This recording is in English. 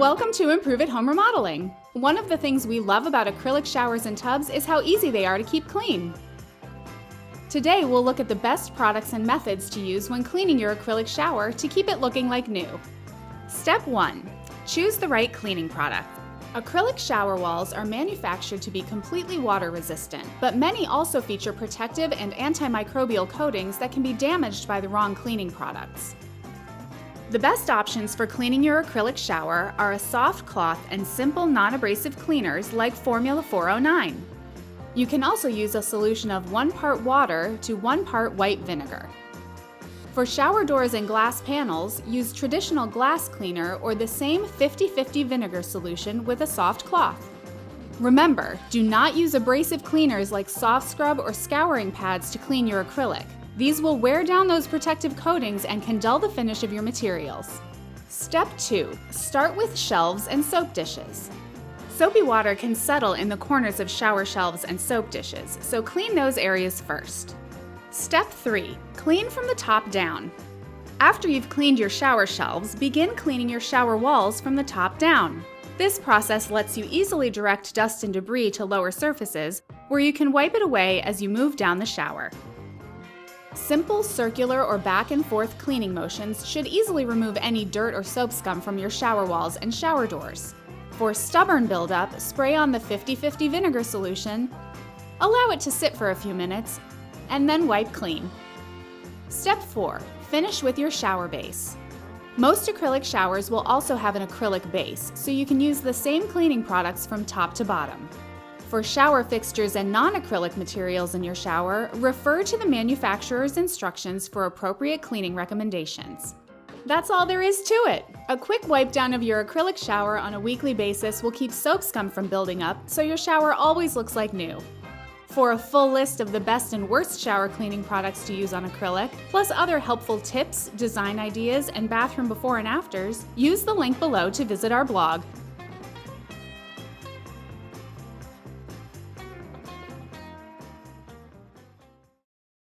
Welcome to Improveit Home Remodeling. One of the things we love about acrylic showers and tubs is how easy they are to keep clean. Today we'll look at the best products and methods to use when cleaning your acrylic shower to keep it looking like new. Step 1. Choose the right cleaning product. Acrylic shower walls are manufactured to be completely water resistant, but many also feature protective and antimicrobial coatings that can be damaged by the wrong cleaning products. The best options for cleaning your acrylic shower are a soft cloth and simple non-abrasive cleaners like Formula 409. You can also use a solution of 1 part water to 1 part white vinegar. For shower doors and glass panels, use traditional glass cleaner or the same 50-50 vinegar solution with a soft cloth. Remember, do not use abrasive cleaners like soft scrub or scouring pads to clean your acrylic. These will wear down those protective coatings and can dull the finish of your materials. Step 2. Start with shelves and soap dishes. Soapy water can settle in the corners of shower shelves and soap dishes, so clean those areas first. Step 3. Clean from the top down. After you've cleaned your shower shelves, begin cleaning your shower walls from the top down. This process lets you easily direct dust and debris to lower surfaces, where you can wipe it away as you move down the shower. Simple circular or back and forth cleaning motions should easily remove any dirt or soap scum from your shower walls and shower doors. For stubborn buildup, spray on the 50-50 vinegar solution, allow it to sit for a few minutes, and then wipe clean. Step 4. Finish with your shower base. Most acrylic showers will also have an acrylic base, so you can use the same cleaning products from top to bottom. For shower fixtures and non-acrylic materials in your shower, refer to the manufacturer's instructions for appropriate cleaning recommendations. That's all there is to it! A quick wipe down of your acrylic shower on a weekly basis will keep soap scum from building up, so your shower always looks like new. For a full list of the best and worst shower cleaning products to use on acrylic, plus other helpful tips, design ideas, and bathroom before and afters, use the link below to visit our blog,